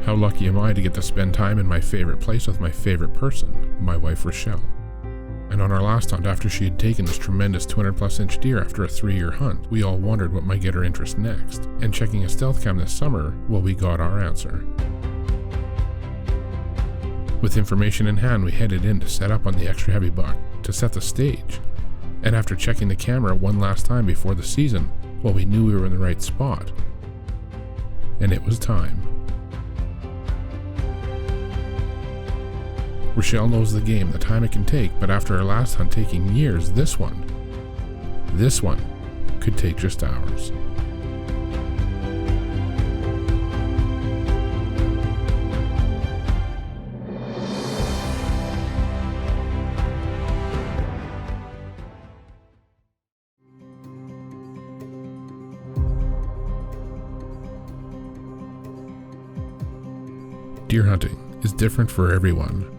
How lucky am I to get to spend time in my favorite place with my favorite person, my wife Rochelle. And on our last hunt, after she had taken this tremendous 200+ inch deer after a 3-year hunt, we all wondered what might get her interest next. And checking a stealth cam this summer, well, we got our answer. With information in hand, we headed in to set up on the extra heavy buck to set the stage. And after checking the camera one last time before the season, well, we knew we were in the right spot. And it was time. Rochelle knows the game, the time it can take, but after her last hunt taking years, this one could take just hours. Deer hunting is different for everyone.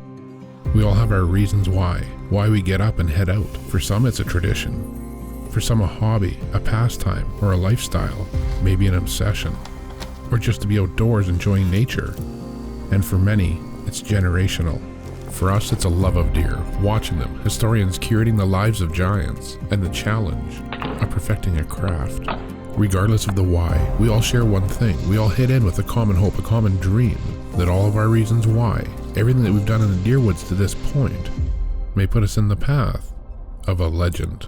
We all have our reasons why we get up and head out. For some it's a tradition, for some a hobby, a pastime, or a lifestyle, maybe an obsession, or just to be outdoors enjoying nature. And for many, it's generational. For us, it's a love of deer, watching them, historians curating the lives of giants, and the challenge of perfecting a craft. Regardless of the why, we all share one thing. We all hit in with a common hope, a common dream, that all of our reasons why, everything that we've done in the deer woods to this point, may put us in the path of a legend.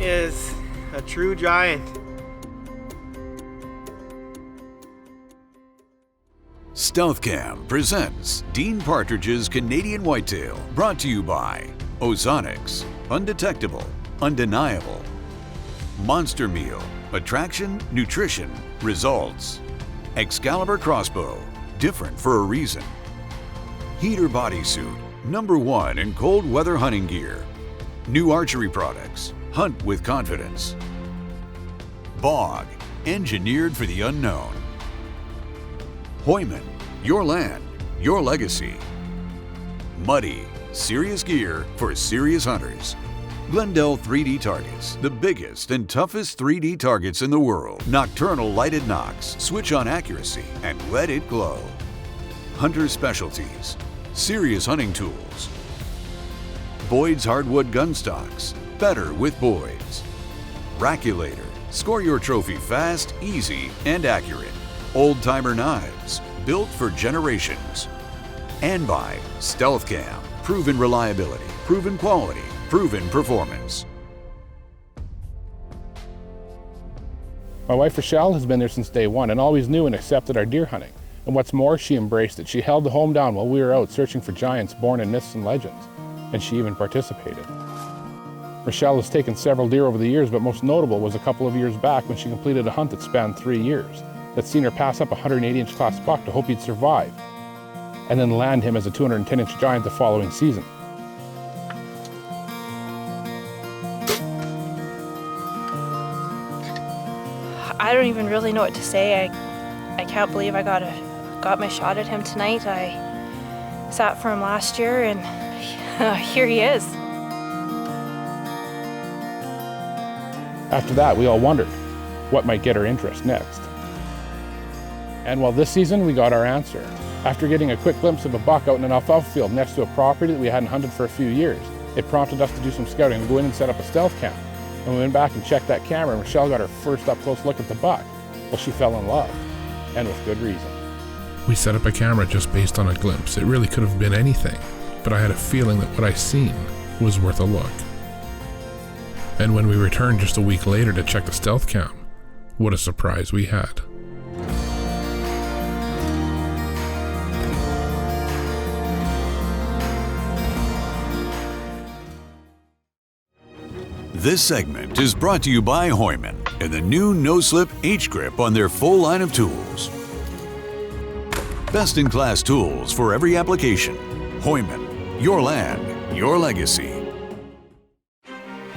Is a true giant. Stealth Cam presents Dean Partridge's Canadian Whitetail, brought to you by Ozonics, undetectable, undeniable. Monster Meal, attraction, nutrition, results. Excalibur Crossbow, different for a reason. Heater Bodysuit, #1 in cold weather hunting gear. New archery products, hunt with confidence. Bog, engineered for the unknown. Hoyman, your land, your legacy. Muddy, serious gear for serious hunters. Glendale 3D Targets, the biggest and toughest 3D targets in the world. Nocturnal lighted nocks, switch on accuracy and let it glow. Hunter Specialties, serious hunting tools. Boyd's hardwood gun stocks, better with Boyd's. Raculator, score your trophy fast, easy, and accurate. Old timer knives, built for generations. And by Stealth Cam, proven reliability, proven quality, proven performance. My wife Rochelle has been there since day one and always knew and accepted our deer hunting. And what's more, she embraced it. She held the home down while we were out searching for giants born in myths and legends. And she even participated. Rochelle has taken several deer over the years, but most notable was a couple of years back when she completed a hunt that spanned 3 years, that's seen her pass up a 180-inch class buck to hope he'd survive, and then land him as a 210-inch giant the following season. I don't even really know what to say. I can't believe I got my shot at him tonight. I sat for him last year, and here he is. After that, we all wondered what might get her interest next. And well, this season we got our answer. After getting a quick glimpse of a buck out in an alfalfa field next to a property that we hadn't hunted for a few years, it prompted us to do some scouting and go in and set up a stealth cam. And we went back and checked that camera, and Rochelle got her first up-close look at the buck. Well, she fell in love, and with good reason. We set up a camera just based on a glimpse. It really could have been anything, but I had a feeling that what I seen was worth a look. And when we returned just a week later to check the stealth cam, what a surprise we had. This segment is brought to you by Hoyman, and the new no-slip H-grip on their full line of tools. Best-in-class tools for every application. Heumann, your land, your legacy.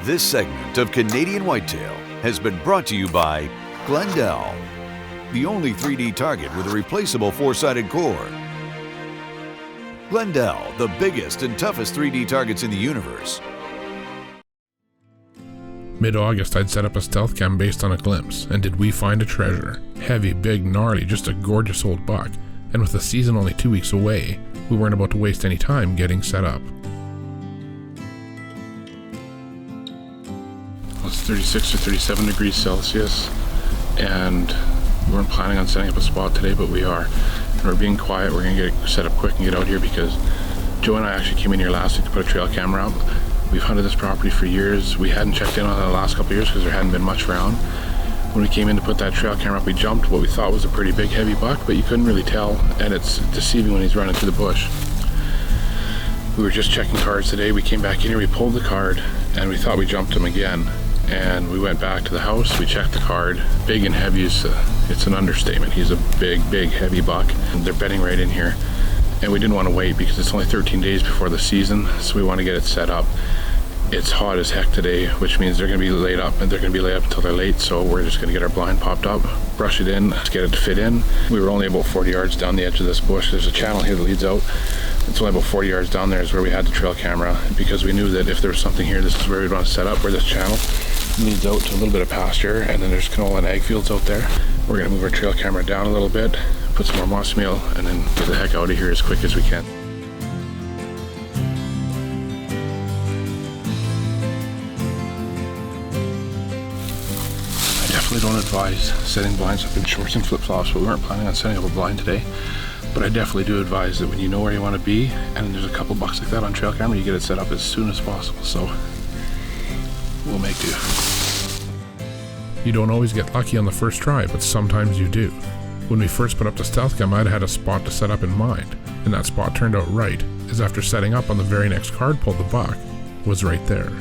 This segment of Canadian Whitetail has been brought to you by Glendale, the only 3D target with a replaceable 4-sided core. Glendale, the biggest and toughest 3D targets in the universe. Mid-August, I'd set up a stealth cam based on a glimpse, and did we find a treasure? Heavy, big, gnarly, just a gorgeous old buck. And with the season only 2 weeks away, we weren't about to waste any time getting set up. Well, it's 36 or 37 degrees Celsius, and we weren't planning on setting up a spot today, but we are. And we're being quiet. We're going to get set up quick and get out here because Joe and I actually came in here last week to put a trail camera up. We've hunted this property for years. We hadn't checked in on it the last couple of years because there hadn't been much around. When we came in to put that trail camera up, we jumped what we thought was a pretty big heavy buck, but you couldn't really tell, and it's deceiving when he's running through the bush. We were just checking cards today. We came back in here, we pulled the card, and we thought we jumped him again. And we went back to the house, we checked the card. Big and heavy it's an understatement. He's a big, big, heavy buck. And they're bedding right in here. And we didn't want to wait because it's only 13 days before the season, so we want to get it set up. It's hot as heck today, which means they're going to be laid up, and they're going to be laid up until they're late, so we're just going to get our blind popped up, brush it in, get it to fit in. We were only about 40 yards down the edge of this bush. There's a channel here that leads out. It's only about 40 yards down there is where we had the trail camera, because we knew that if there was something here, this is where we'd want to set up, where this channel leads out to a little bit of pasture, and then there's canola and ag fields out there. We're going to move our trail camera down a little bit, put some more moss meal, and then get the heck out of here as quick as we can. I definitely don't advise setting blinds up in shorts and flip-flops, but we weren't planning on setting up a blind today. But I definitely do advise that when you know where you want to be, and there's a couple bucks like that on trail camera, you get it set up as soon as possible, so we'll make do. You don't always get lucky on the first try, but sometimes you do. When we first put up the stealth cam, I'd had a spot to set up in mind, and that spot turned out right, as after setting up on the very next card pull, the buck was right there.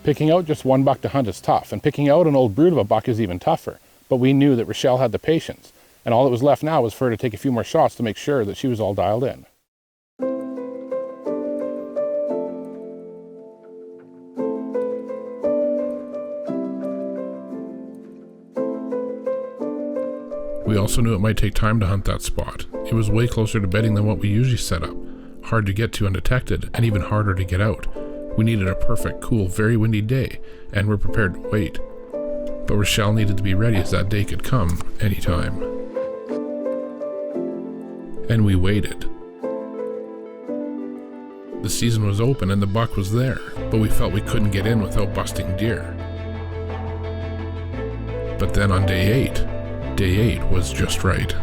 Picking out just one buck to hunt is tough, and picking out an old brood of a buck is even tougher. But we knew that Rochelle had the patience, and all that was left now was for her to take a few more shots to make sure that she was all dialed in. We also knew it might take time to hunt that spot. It was way closer to bedding than what we usually set up, hard to get to undetected, and even harder to get out. We needed a perfect, cool, very windy day, and we're prepared to wait. But Rochelle needed to be ready as that day could come anytime. And we waited. The season was open and the buck was there, but we felt we couldn't get in without busting deer. But then on day 8 was just right.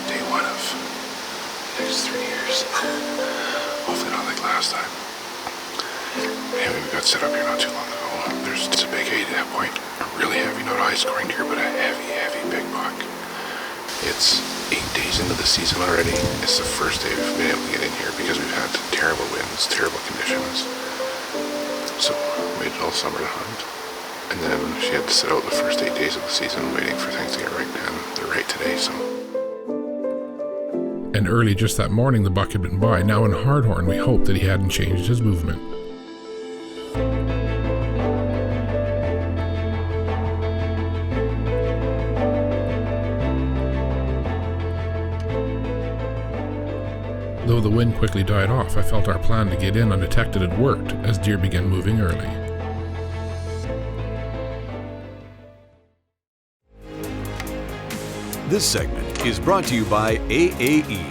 Day one of the next 3 years. Hopefully not like last time. Anyway, we got set up here not too long ago. It's a big 8 at that point. A really heavy, not a high scoring deer, but a heavy big buck. It's 8 days into the season already. It's the first day we've been able to get in here because we've had terrible winds, terrible conditions. So we waited all summer to hunt. And then she had to sit out the first 8 days of the season waiting for things to get right, and they're right today, so. And early just that morning the buck had been by. Now in Hardhorn we hoped that he hadn't changed his movement. Though the wind quickly died off, I felt our plan to get in undetected had worked as deer began moving early. This segment is brought to you by AAE.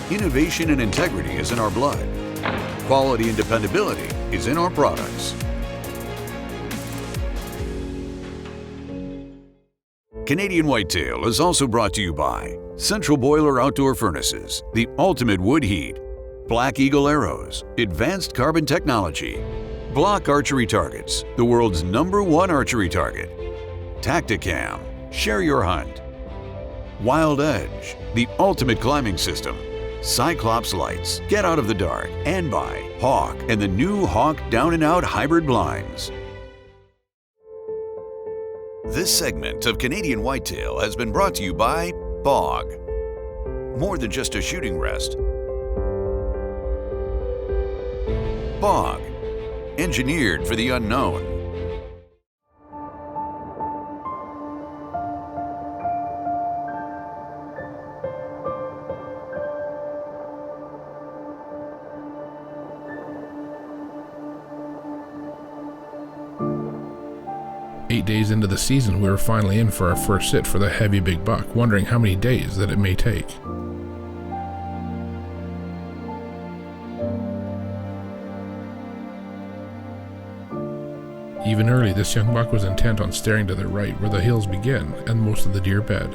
Innovation and integrity is in our blood. quality and dependability is in our products. Canadian Whitetail is also brought to you by Central Boiler Outdoor Furnaces, the ultimate wood heat, Black Eagle Arrows, advanced carbon technology, Block Archery Targets, the world's #1 archery target, Tacticam, share your hunt, Wild Edge, the ultimate climbing system, Cyclops Lights, get out of the dark, and by Hawk and the new Hawk Down and Out Hybrid Blinds. This segment of Canadian Whitetail has been brought to you by Bog. More than just a shooting rest. Bog, engineered for the unknown. 8 days into the season, we were finally in for our first sit for the heavy big buck, wondering how many days that it may take. Even early, this young buck was intent on staring to the right where the hills begin and most of the deer bed.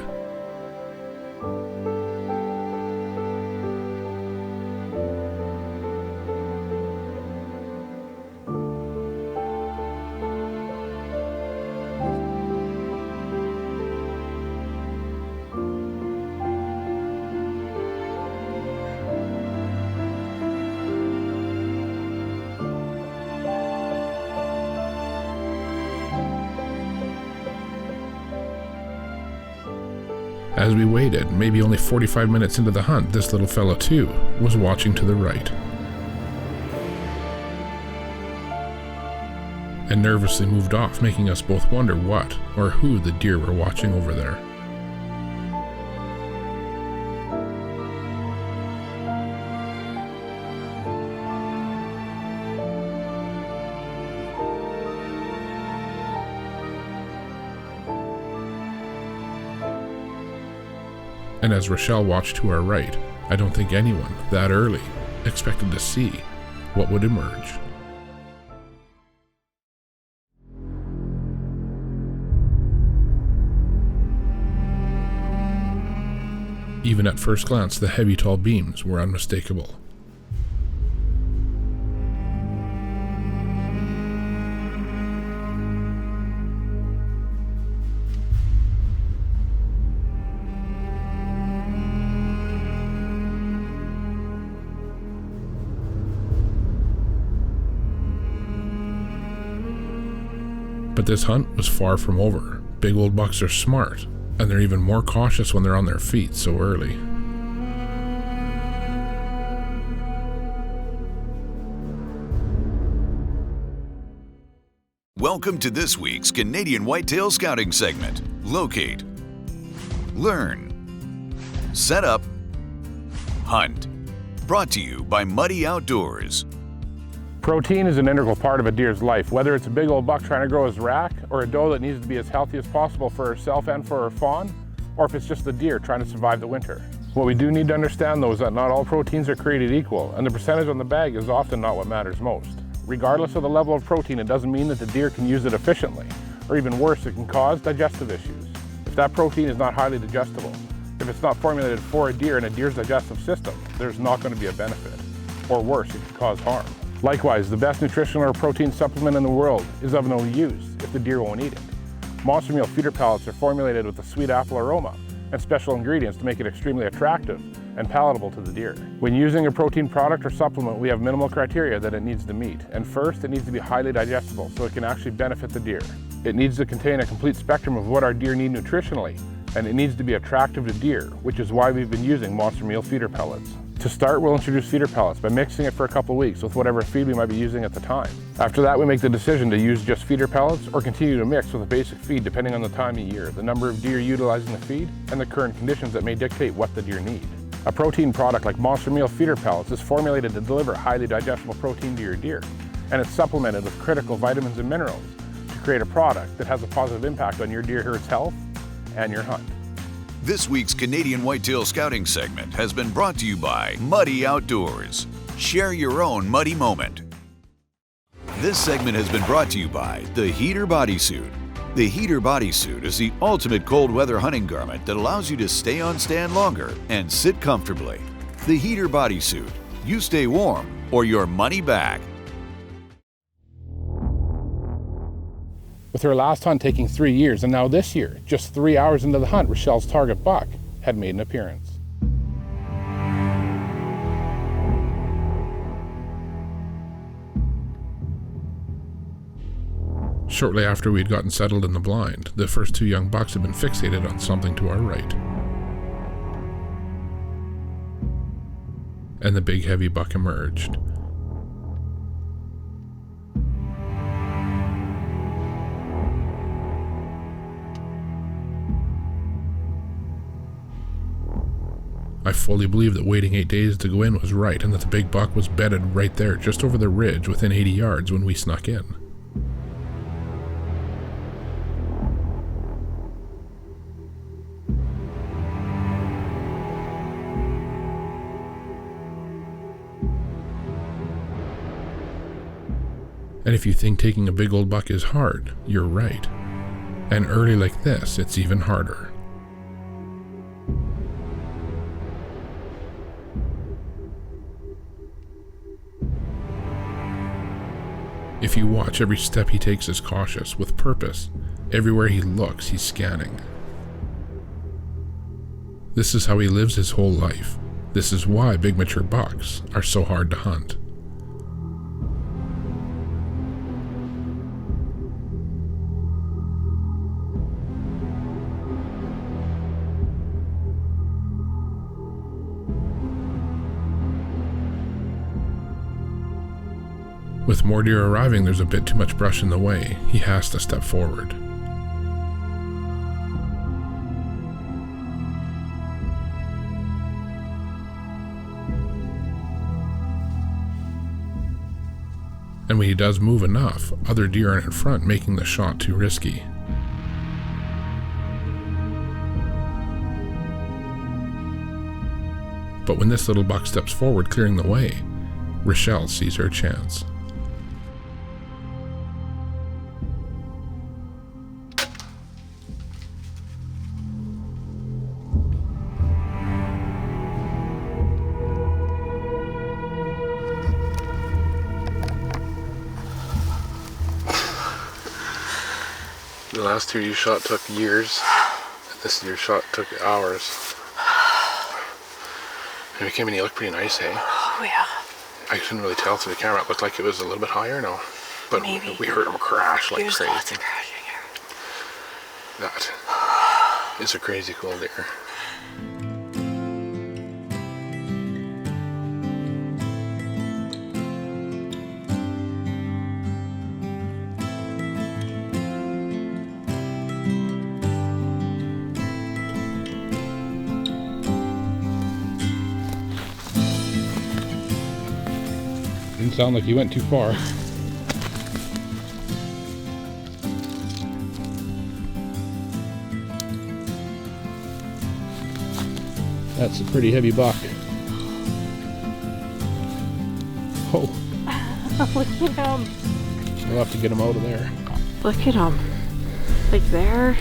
As we waited, maybe only 45 minutes into the hunt, this little fellow too was watching to the right and nervously moved off, making us both wonder what or who the deer were watching over there. And as Rochelle watched to our right, I don't think anyone, that early, expected to see what would emerge. Even at first glance, the heavy tall beams were unmistakable. But this hunt was far from over. Big old bucks are smart, and they're even more cautious when they're on their feet so early. Welcome to this week's Canadian Whitetail Scouting segment. Locate, learn, set up, hunt. Brought to you by Muddy Outdoors. Protein is an integral part of a deer's life, whether it's a big old buck trying to grow his rack, or a doe that needs to be as healthy as possible for herself and for her fawn, or if it's just the deer trying to survive the winter. What we do need to understand though is that not all proteins are created equal, and the percentage on the bag is often not what matters most. Regardless of the level of protein, it doesn't mean that the deer can use it efficiently, or even worse, it can cause digestive issues. If that protein is not highly digestible, if it's not formulated for a deer in a deer's digestive system, there's not going to be a benefit. Or worse, it can cause harm. Likewise, the best nutritional or protein supplement in the world is of no use if the deer won't eat it. Monster Meal feeder pellets are formulated with a sweet apple aroma and special ingredients to make it extremely attractive and palatable to the deer. When using a protein product or supplement, we have minimal criteria that it needs to meet. And first, it needs to be highly digestible so it can actually benefit the deer. It needs to contain a complete spectrum of what our deer need nutritionally, and it needs to be attractive to deer, which is why we've been using Monster Meal feeder pellets. To start, we'll introduce feeder pellets by mixing it for a couple weeks with whatever feed we might be using at the time. After that, we make the decision to use just feeder pellets or continue to mix with a basic feed depending on the time of year, the number of deer utilizing the feed, and the current conditions that may dictate what the deer need. A protein product like Monster Meal feeder pellets is formulated to deliver highly digestible protein to your deer, and it's supplemented with critical vitamins and minerals to create a product that has a positive impact on your deer herd's health and your hunt. This week's Canadian Whitetail Scouting segment has been brought to you by Muddy Outdoors. Share your own muddy moment. This segment has been brought to you by the Heater Bodysuit. The Heater Bodysuit is the ultimate cold weather hunting garment that allows you to stay on stand longer and sit comfortably. The Heater Bodysuit. You stay warm or your money back. With her last hunt taking 3 years, and now this year, just 3 hours into the hunt, Rochelle's target buck had made an appearance. Shortly after we'd gotten settled in the blind, the first 2 young bucks had been fixated on something to our right. And the big heavy buck emerged. I fully believe that waiting 8 days to go in was right, and that the big buck was bedded right there, just over the ridge, within 80 yards when we snuck in. And if you think taking a big old buck is hard, you're right. And early like this, it's even harder. If you watch, every step he takes is cautious, with purpose. Everywhere he looks, he's scanning. This is how he lives his whole life. This is why big mature bucks are so hard to hunt. With more deer arriving, there's a bit too much brush in the way. He has to step forward. And when he does move enough, other deer are in front, making the shot too risky. But when this little buck steps forward, clearing the way, Rochelle sees her chance. The last 2 you shot took years. This year's shot took hours. And it came in, he looked pretty nice, eh? Oh yeah. I couldn't really tell through the camera. It looked like it was a little bit higher, no? But maybe. We heard him crash like There's crazy. lots of crashing here. That is a crazy cool deer. Didn't sound like you went too far. That's a pretty heavy buck. Oh, Look at him. we'll have to get him out of there. Look at him. Like there.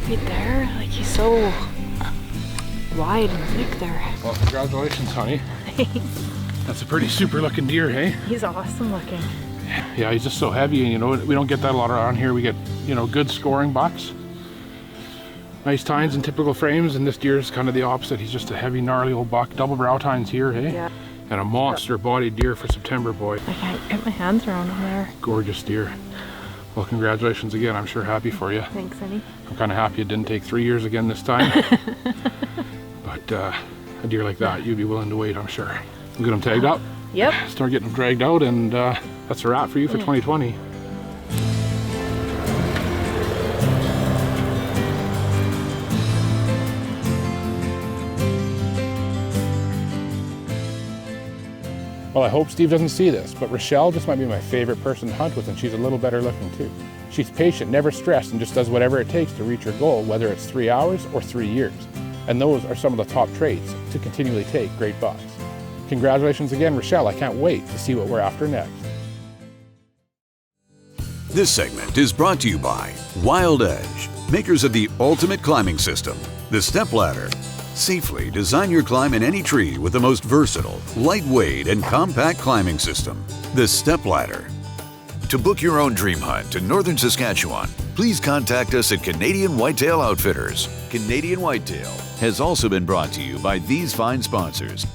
Right there. Like he's so wide and thick there. Well, congratulations, honey. That's a pretty super looking deer, hey? He's awesome looking. Yeah, he's just so heavy, and you know, we don't get that a lot around here. We get, you know, good scoring bucks. Nice tines and typical frames, and this deer is kind of the opposite. He's just a heavy, gnarly old buck. Double brow tines here, hey? Yeah. And a monster-bodied deer for September, boy. I can't get my hands around him there. Gorgeous deer. Well, congratulations again. I'm sure happy for you. Thanks, Eddie. I'm kind of happy it didn't take 3 years again this time. But a deer like that, you'd be willing to wait, I'm sure. We'll get him tagged up. Yep. Start getting them dragged out, and that's a wrap for you for 2020. Well, I hope Steve doesn't see this, but Rochelle just might be my favorite person to hunt with, and she's a little better looking too. She's patient, never stressed, and just does whatever it takes to reach her goal, whether it's 3 hours or 3 years. And those are some of the top traits to continually take great bucks. Congratulations again, Rochelle. I can't wait to see what we're after next. This segment is brought to you by Wild Edge, makers of the ultimate climbing system, the Step Ladder. Safely design your climb in any tree with the most versatile, lightweight, and compact climbing system, the Step Ladder. To book your own dream hunt in northern Saskatchewan, please contact us at Canadian Whitetail Outfitters. Canadian Whitetail has also been brought to you by these fine sponsors.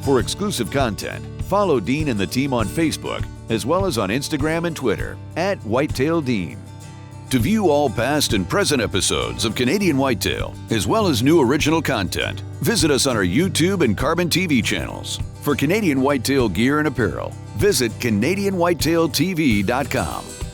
For exclusive content, follow Dean and the team on Facebook, as well as on Instagram and Twitter at Whitetail Dean. To view all past and present episodes of Canadian Whitetail, as well as new original content, visit us on our YouTube and Carbon TV channels. For Canadian Whitetail gear and apparel, visit CanadianWhitetailTV.com.